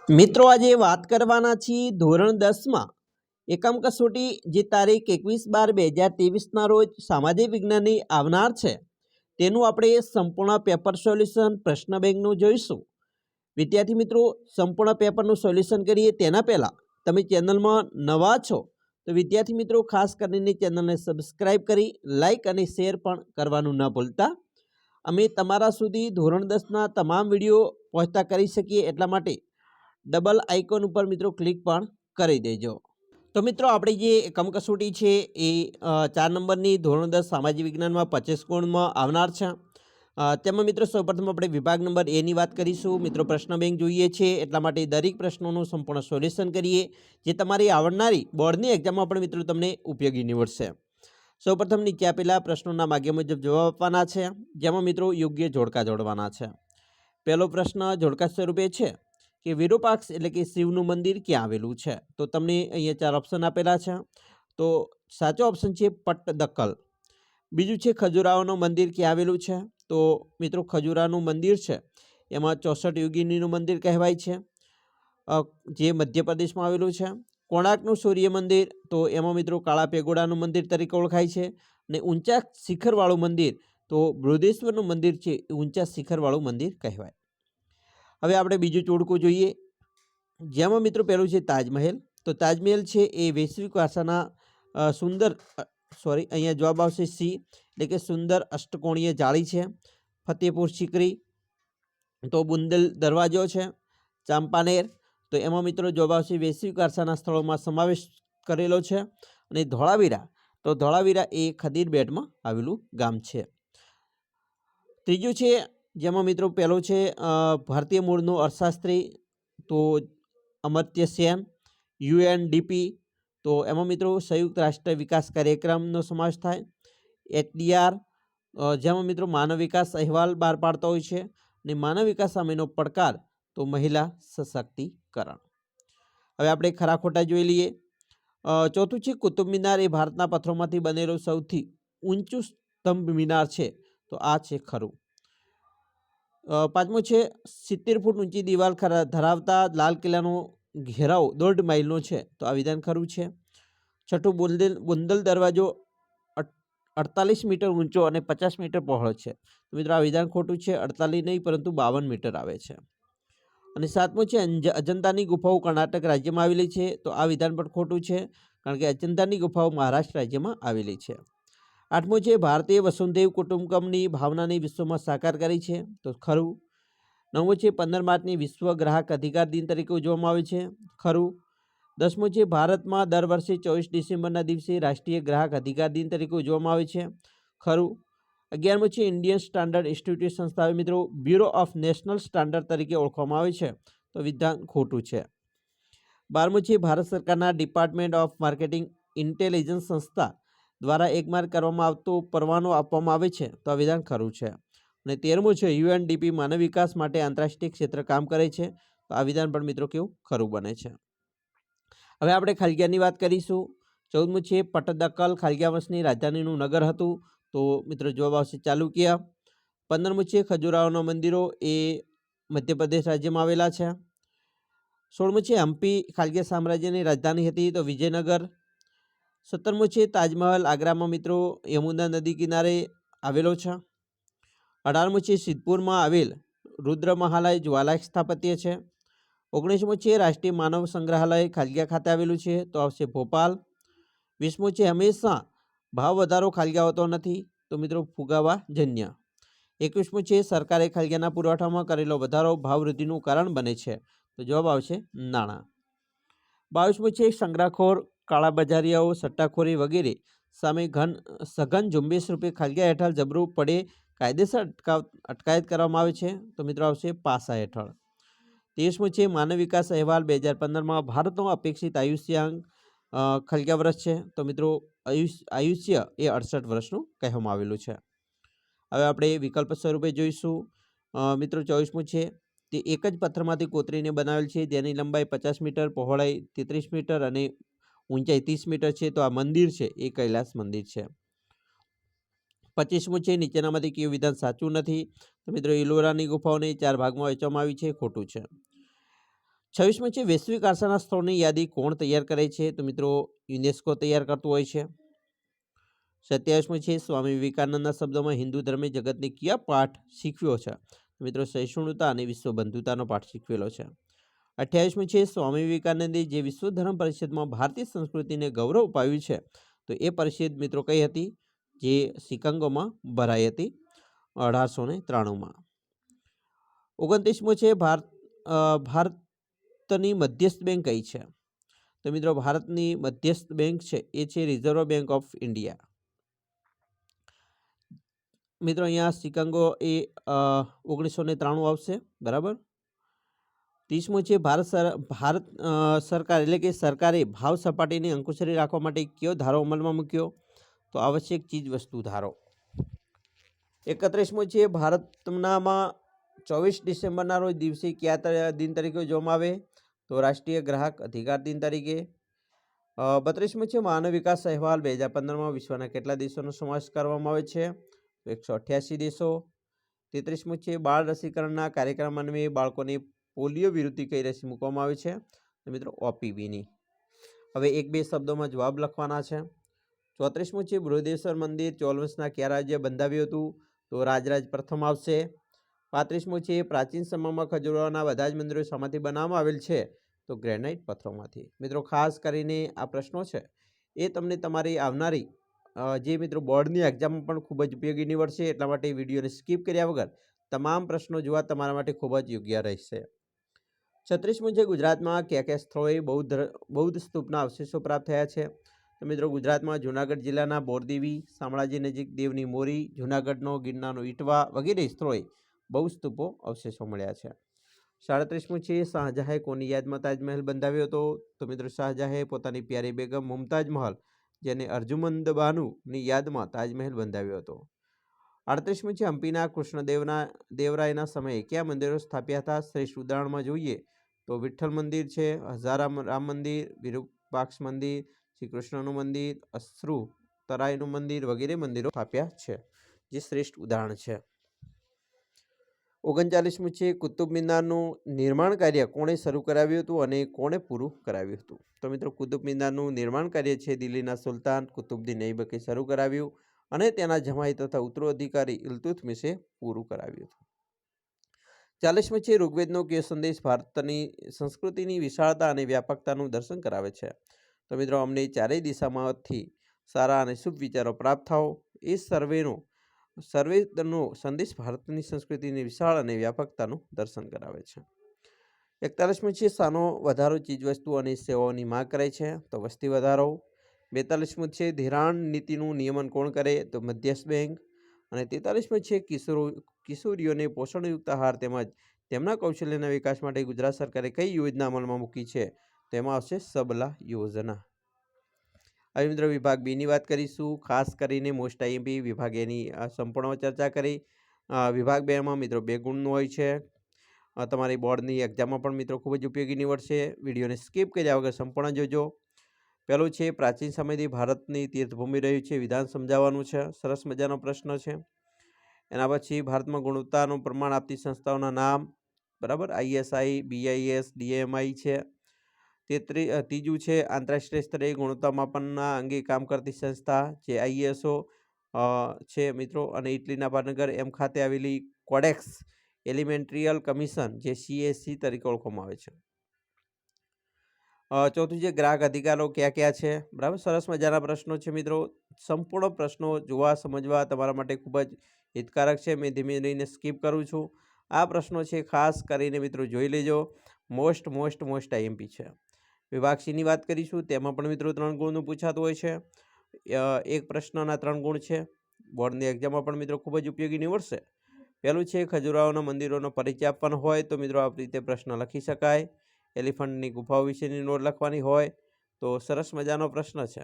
મિત્રો આજે વાત કરવાના છીએ ધોરણ 10માં એકમ કસોટી જે તારીખ 21/12/2023ના રોજ સામાજિક વિજ્ઞાનની આવનાર છે તેનું આપણે સંપૂર્ણ પેપર સોલ્યુશન પ્રશ્ન બેંકનું જોઈશું। વિદ્યાર્થી મિત્રો સંપૂર્ણ પેપરનું સોલ્યુશન કરીએ તેના પહેલાં તમે ચેનલમાં નવા છો તો વિદ્યાર્થી મિત્રો ખાસ કરીને ચેનલને સબસ્ક્રાઈબ કરી લાઇક અને શેર પણ કરવાનું ન ભૂલતા। અમે તમારા સુધી ધોરણ 10ના તમામ વિડીયો પહોંચતા કરી શકીએ એટલા માટે ડબલ આઇકોન ઉપર મિત્રો ક્લિક પણ કરી દેજો। તો મિત્રો આપણી જે એકમ કસોટી છે એ 4 નંબરની ધોરણ 10 સામાજિક વિજ્ઞાનમાં 25 ગુણમાં આવનાર છે। તેમાં મિત્રો સૌપ્રથમ આપણે વિભાગ નંબર એ ની વાત કરીશું। મિત્રો પ્રશ્ન બેંક જોઈએ છે એટલા માટે દરેક પ્રશ્નોનું સંપૂર્ણ સોલ્યુશન કરીએ જે તમારી આવનારી બોર્ડની એક્ઝામમાં પણ મિત્રો તમને ઉપયોગી નીવડશે। સૌપ્રથમ નીચે આપેલા પ્રશ્નોના માગ્યા મુજબ જવાબ આપવાના છે જેમાં મિત્રો યોગ્ય જોડકા જોડવાના છે। પહેલો પ્રશ્ન જોડકા સ્વરૂપે છે કે વિરૂપાક્ષ એટલે કે શિવનું મંદિર ક્યાં આવેલું છે? તો તમને અહીંયા 4 ઓપ્શન આપેલા છે। તો સાચો ઓપ્શન છે પટ્ટદકલ। બીજું છે ખજુરાહોનું મંદિર ક્યાં આવેલું છે? તો મિત્રો ખજુરાહોનું મંદિર છે એમાં 64 યોગિનીનું મંદિર કહેવાય છે જે મધ્યપ્રદેશમાં આવેલું છે। કોણાર્કનું સૂર્ય મંદિર તો એમાં મિત્રો કાળા પેગોડાનું મંદિર તરીકે ઓળખાય છે। અને ઊંચા શિખરવાળું મંદિર તો બૃહદેશ્વરનું મંદિર છે એ ઊંચા શિખરવાળું મંદિર કહેવાય। હવે આપણે બીજું જોડકું જોઈએ જેમાં મિત્રો પહેલું છે તાજમહેલ। તો તાજમહેલ છે એ વૈશ્વિક વારસાના સુંદર અહીંયા જવાબ આવશે સી એટલે કે સુંદર અષ્ટકોણીય જાળી છે। ફતેહપુર સિકરી તો બુંદેલ દરવાજો છે। ચાંપાનેર તો એમાં મિત્રો જવાબ આવશે વૈશ્વિક વારસાના સ્થળોમાં સમાવેશ કરેલો છે। અને ધોળાવીરા તો ધોળાવીરા એ ખદીર બેટમાં આવેલું ગામ છે। ત્રીજું છે જેમાં મિત્રો પહેલો છે ભારતીય મૂળનો અર્થશાસ્ત્રી તો અમર્ત્ય સેન। યુએનડીપી તો એમાં મિત્રો સંયુક્ત રાષ્ટ્ર વિકાસ કાર્યક્રમનો સમાવેશ થાય। એચડીઆર જેમાં મિત્રો માનવ વિકાસ અહેવાલ બહાર પાડતા હોય છે। અને માનવ વિકાસ સામેનો પડકાર તો મહિલા સશક્તિકરણ। હવે આપણે ખરા ખોટા જોઈ લઈએ। ચોથું છે કુતુબ મિનાર એ ભારતના પથ્થરોમાંથી બનેલો સૌથી ઊંચું સ્તંભ મિનાર છે તો આ છે ખરું। પાંચમું છે 70 ફૂટ ઊંચી દિવાલ ધરાવતા લાલ કિલ્લાનો ઘેરાવ 1.5 માઇલનો છે તો આ વિધાન ખરું છે। છઠ્ઠું બુંદેલ દરવાજો 48 મીટર ઊંચો અને 50 મીટર પહોળો છે તો મિત્રો આ વિધાન ખોટું છે। 48 નહીં પરંતુ 52 મીટર આવે છે। અને સાતમું છે અજંતાની ગુફાઓ કર્ણાટક રાજ્યમાં આવેલી છે તો આ વિધાન પણ ખોટું છે કારણ કે અજંતાની ગુફાઓ મહારાષ્ટ્ર રાજ્યમાં આવેલી છે। આઠમું છે ભારતીય વસુંધૈવ કુટુંબકમની ભાવનાને વિશ્વમાં સાકાર કરી છે તો ખરું। નવમું છે 15 માર્ચની વિશ્વ ગ્રાહક અધિકાર દિન તરીકે ઉજવવામાં આવે છે ખરું। 10મું છે ભારતમાં દર વર્ષે 24 ડિસેમ્બરના દિવસે રાષ્ટ્રીય ગ્રાહક અધિકાર દિન તરીકે ઉજવવામાં આવે છે ખરું। 11મું છે ઇન્ડિયન સ્ટાન્ડર્ડ ઇન્સ્ટિટ્યૂટ સંસ્થાએ મિત્રો બ્યુરો ઓફ નેશનલ સ્ટાન્ડર્ડ તરીકે ઓળખવામાં આવે છે તો વિધાન ખોટું છે। 12મું છે ભારત સરકારના ડિપાર્ટમેન્ટ ઓફ માર્કેટિંગ ઇન્ટેલિજન્સ સંસ્થા દ્વારા એકમાર્ક કરવામાં આવતો પરવાનો આપવામાં આવે છે તો આ વિધાન ખરું છે। અને 13મું છે યુએનડીપી માનવ વિકાસ માટે આંતરરાષ્ટ્રીય ક્ષેત્ર કામ કરે છે તો આ વિધાન પણ મિત્રો કેવું ખરું બને છે। હવે આપણે ખાલગિયાની વાત કરીશું। 14મું છે પટ્ટદકલ ખાલગિયા વંશની રાજધાનીનું નગર હતું તો મિત્રો જવાબ આવશે ચાલુક્ય। 15મું છે ખજુરાહોના મંદિરો એ મધ્યપ્રદેશ રાજ્યમાં આવેલા છે। 16મું છે હમ્પી ખાલગિયા સામ્રાજ્યની રાજધાની હતી તો વિજયનગર। 17મું છે તાજમહલ આગ્રામાં મિત્રો યમુના નદી કિનારે આવેલો છે। 18મું છે સિદ્ધપુરમાં આવેલ રુદ્રમહાલય જ્વાલાયક સ્થાપત્ય છે। 19મું છે રાષ્ટ્રીય માનવ સંગ્રહાલય ખાલગિયા ખાતે આવેલું છે તો આવશે ભોપાલ। 20મું છે હંમેશા ભાવ વધારો ખાલગિયા હોતો નથી તો મિત્રો ફુગાવા જન્ય। 21મું છે સરકારે ખાલગિયાના પુરવઠામાં કરેલો વધારો ભાવ વૃદ્ધિનું કારણ બને છે તો જવાબ આવશે નાણાં। 22મું છે સંગ્રહખોર કાળાબજારિયાઓ સટ્ટાખોરી વગેરે સામે સઘન ઝુંબેશ રૂપે ખાલગિયા હેઠળ જબરું પડે કાયદેસર અટકાયત કરવામાં આવે છે તો મિત્રો આવશે પાસા હેઠળ। 23મું છે માનવ વિકાસ અહેવાલ 2015માં ભારતનો અપેક્ષિત આયુષ્યાંક ખાલગિયા વર્ષ છે તો મિત્રો આયુષ્ય એ 68 વર્ષનું કહેવામાં આવેલું છે। હવે આપણે વિકલ્પ સ્વરૂપે જોઈશું। મિત્રો 24મું છે તે એક જ પથ્થરમાંથી કોતરીને બનાવેલ છે જેની લંબાઈ 50 મીટર પહોળાઈ 33 મીટર અને ઊંચાઈ 30 મીટર છે તો આ મંદિર છે એ કૈલાસ મંદિર છે। 25મું છે નીચેનામાંથી કયું વિધાન સાચું નથી તો મિત્રો ઇલોરાની ગુફાઓને 4 ભાગમાં વહેંચવામાં આવી છે ખોટું છે। 26માં છે વૈશ્વિક વારસાના સ્થળોની યાદી કોણ તૈયાર કરે છે? તો મિત્રો યુનેસ્કો તૈયાર કરતું હોય છે. 27માં છે સ્વામી વિવેકાનંદના શબ્દોમાં હિન્દુ ધર્મે જગતને કયા પાઠ શીખવ્યો છે? મિત્રો સહિષ્ણુતા અને વિશ્વ બંધુતાનો પાઠ શીખવેલો છે. 28માં છે સ્વામી વિવેકાનંદે જે વિશ્વ ધર્મ પરિષદમાં ભારતીય સંસ્કૃતિને ગૌરવ અપાવ્યું છે, તો એ પરિષદ મિત્રો કઈ હતી? જે શિકાગોમાં ભરાઈ હતી 1893માં. 29મો છે ભારતની મધ્યસ્થ બેંક કઈ છે? તો મિત્રો ભારતની મધ્યસ્થ બેંક છે એ છે રિઝર્વ બેંક ઓફ ઇન્ડિયા. મિત્રો અહીંયા શિકાગો એ 1993 આવશે, બરાબર. 30મો છે ભારત સરકાર એટલે કે સરકારે ભાવ સપાટીને અંકુશી રાખવા માટે કયો ધારો અમલમાં મૂક્યો? તો આવશ્યક ચીજ વસ્તુ ધારો. 31મો છે ભારતનામાં 24 ડિસેમ્બરના રોજ દિવસે કયા દિન તરીકે ઉજવવામાં આવે? તો રાષ્ટ્રીય ગ્રાહક અધિકાર દિન તરીકે. 32મો છે માનવ વિકાસ અહેવાલ 2015માં વિશ્વના કેટલા દેશોનો સમાવેશ કરવામાં આવે છે? તો 188 દેશો. 33મો છે બાળ રસીકરણના કાર્યક્રમ અન્વયે બાળકોને પોલિયો વિરુદ્ધ કઈ રસી મૂકવામાં આવે છે? તો મિત્રો OPVની. હવે 1-2 શબ્દોમાં જવાબ લખવાના છે. 34મો છે બૃહદેશ્વર મંદિર 14 કયા રાજ્ય બંધાવ્યું હતું? તો રાજરાજ પ્રથમ આવશે. 35મો છે પ્રાચીન સમયમાં ખજૂરોના બધા જ મંદિરો શામાંથી બનાવવામાં આવેલ છે? તો ગ્રેનાઇટ પથ્થરોમાંથી. મિત્રો ખાસ કરીને આ પ્રશ્નો છે એ તમને તમારી આવનારી જે મિત્રો બોર્ડની એક્ઝામમાં પણ ખૂબ જ ઉપયોગી નીવડશે, એટલા માટે વિડીયોને સ્કીપ કર્યા વગર તમામ પ્રશ્નો જોવા તમારા માટે ખૂબ જ યોગ્ય રહેશે. 36મો છે ગુજરાતમાં કયા કયા સ્થળોએ બૌદ્ધ સ્તૂપના અવશેષો પ્રાપ્ત થયા છે? તો મિત્રો ગુજરાતમાં જૂનાગઢ જિલ્લાના બોરદેવી, શામળાજી નજીક દેવની મોરી, જૂનાગઢનો ગિરનારનો ઇટવા વગેરે સ્થળોએ બૌદ્ધ સ્તૂપો અવશેષો મળ્યા છે. 37મું છે શાહજહાએ કોની યાદમાં તાજમહેલ બંધાવ્યો હતો? તો મિત્રો શાહજહાએ પોતાની પ્યારી બેગમ મુમતાજ મહલ જેને અર્જુમંદ બાનુની યાદમાં તાજમહેલ બંધાવ્યો હતો. 38મું છે હમ્પીના કૃષ્ણદેવરાયના સમયે કયા મંદિરો સ્થાપ્યા હતા? શ્રેષ્ઠ ઉદાહરણમાં જોઈએ તો વિઠ્ઠલ મંદિર છે, હજારા રામ મંદિર, વિરૂપાક્ષ મંદિર, શ્રી કૃષ્ણનું મંદિર, અશ્રુ તરાઈનું મંદિર વગેરે મંદિરો સ્થાપ્યા છે, જે શ્રેષ્ઠ ઉદાહરણ છે. 39મું છે કુતુબ મિનારનું નિર્માણ કાર્ય કોણે શરૂ કરાવ્યું હતું અને કોણે પૂરું કરાવ્યું હતું? તો મિત્રો કુતુબ મિનારનું નિર્માણ કાર્ય છે દિલ્હીના સુલતાન કુતુબુદ્દીન ઐબકે શરૂ કરાવ્યું અને તેના જમાઈ તથા ઉત્તરાધિકારી ઇલ્તુત્મિશે પૂરું કરાવ્યું હતું. 40મું છે ઋગ્વેદનો કયો સંદેશ ભારતની સંસ્કૃતિની વિશાળતા અને વ્યાપકતાનું દર્શન કરાવે છે? તો મિત્રો અમને ચારેય દિશામાંથી સારા અને શુભ વિચારો પ્રાપ્ત થાઓ એ સર્વેનો સંદેશ ભારતની સંસ્કૃતિની વિશાળ અને વ્યાપકતાનું દર્શન કરાવે છે. 41મું છે શાનો વધારો ચીજવસ્તુ અને સેવાઓની માંગ કરે છે? તો વસ્તી વધારો. 42મું છે ધિરાણ નીતિનું નિયમન કોણ કરે? તો મધ્યસ્થ બેંક. અને 43મું છે કિશોરીઓને પોષણયુક્ત આહાર તેમજ તેમના કૌશલ્યના વિકાસ માટે ગુજરાત સરકારે કઈ યોજના અમલમાં મૂકી છે? તેમાં આવશે સબલા યોજના. હવે મિત્રો વિભાગ બીની વાત કરીશું. ખાસ કરીને મોસ્ટ આઈએમપી વિભાગ એની સંપૂર્ણ ચર્ચા કરી. વિભાગ 2માં મિત્રો 2 ગુણનું હોય છે. તમારી બોર્ડની એક્ઝામમાં પણ મિત્રો ખૂબ જ ઉપયોગી નીવડશે. વિડીયોને સ્કીપ કર્યા વગર સંપૂર્ણ જોજો. પહેલું છે પ્રાચીન સમયથી ભારતની તીર્થભૂમિ રહ્યું છે વિધાન સમજાવવાનું છે. સરસ મજાનો પ્રશ્ન છે. એના પછી ભારતમાં ગુણવત્તાનું પ્રમાણ આપતી સંસ્થાઓના નામ, બરાબર. ISI, BIS, DMI છે. ત્રીજું છે આંતરરાષ્ટ્રીય સ્તરે ગુણવત્તા માપનના અંગે કામ કરતી સંસ્થા જે ISO છે મિત્રો, અને ઇટલીના પાટનગર એમ ખાતે આવેલી કોડેક્સ એલિમેન્ટ્રીયલ કમિશન જે CAC તરીકે ઓળખવામાં આવે છે. ચોથું છે ગ્રાહક અધિકારો કયા કયા છે? બરાબર, સરસ મજાના પ્રશ્નો છે મિત્રો. સંપૂર્ણ પ્રશ્નો જોવા સમજવા તમારા માટે ખૂબ જ હિતકારક છે. મેં ધીમે ધીમે સ્કીપ કરું છું. આ પ્રશ્નો છે ખાસ કરીને મિત્રો જોઈ લેજો. મોસ્ટ IMP છે. વિભાગ Cની વાત કરીશું. તેમાં પણ મિત્રો 3 ગુણનું પૂછાતું હોય છે. એક પ્રશ્નના 3 ગુણ છે. બોર્ડની એક્ઝામમાં પણ મિત્રો ખૂબ જ ઉપયોગી નીવડશે. પહેલું છે ખજુરાહોના મંદિરોનો પરિચય આપવાનો હોય તો મિત્રો આ રીતે પ્રશ્ન લખી શકાય. એલિફન્ટની ગુફાઓ વિશેની નોટ લખવાની હોય તો સરસ મજાનો પ્રશ્ન છે.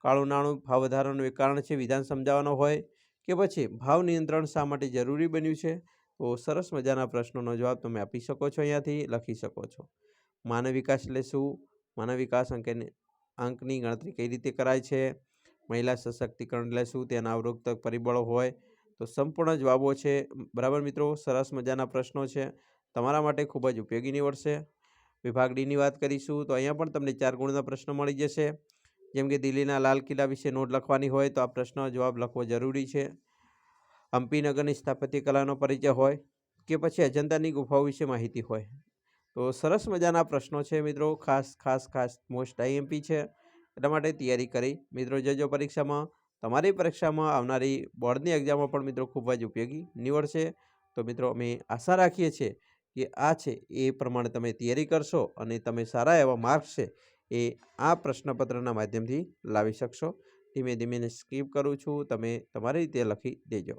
કાળું નાણું ભાવ વધારાનું એક કારણ છે વિધાન સમજાવવાનો હોય કે પછી ભાવ નિયંત્રણ શા માટે જરૂરી બન્યું છે? તો સરસ મજાના પ્રશ્નોનો જવાબ તમે આપી શકો છો, અહીંયાથી લખી શકો છો. માનવ વિકાસ એટલે શું? માનવ વિકાસ આંકની ગણતરી કઈ રીતે કરાય છે? મહિલા સશક્તિકરણ એટલે શું? તેના અવરોધક પરિબળો હોય તો સંપૂર્ણ જવાબો છે. બરાબર મિત્રો, સરસ મજાના પ્રશ્નો છે, તમારા માટે ખૂબ જ ઉપયોગી નીવડશે. વિભાગ ડીની વાત કરીશું તો અહીંયા પણ તમને 4 ગુણના પ્રશ્નો મળી જશે. જેમ કે દિલ્હીના લાલ કિલ્લા વિશે નોટ લખવાની હોય તો આ પ્રશ્નનો જવાબ લખવો જરૂરી છે. હમ્પીનગરની સ્થાપત્ય કલાનો પરિચય હોય કે પછી અજંતાની ગુફાઓ વિશે માહિતી હોય. તો સરસ મજાના પ્રશ્નો છે મિત્રો. ખાસ મોસ્ટ આઈએમપી છે, એટલા માટે તૈયારી કરી મિત્રો જજો પરીક્ષામાં. તમારી પરીક્ષામાં આવનારી બોર્ડની એક્ઝામમાં પણ મિત્રો ખૂબ જ ઉપયોગી નીવડશે. તો મિત્રો અમે આશા રાખીએ છીએ કે આ છે એ પ્રમાણે તમે તૈયારી કરશો અને તમે સારા એવા માર્ક્સ છે એ આ પ્રશ્નપત્રના માધ્યમથી લાવી શકશો. ધીમે ધીમે સ્કીપ કરું છું, તમે તમારી રીતે લખી દેજો.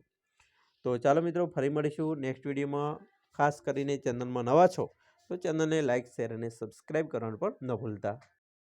તો ચાલો મિત્રો ફરી મળીશું નેક્સ્ટ વિડીયોમાં. ખાસ કરીને ચેનલમાં નવા છો તો ચેનલને લાઇક, શેર અને સબસ્ક્રાઈબ કરવાનું પણ ન ભૂલતા.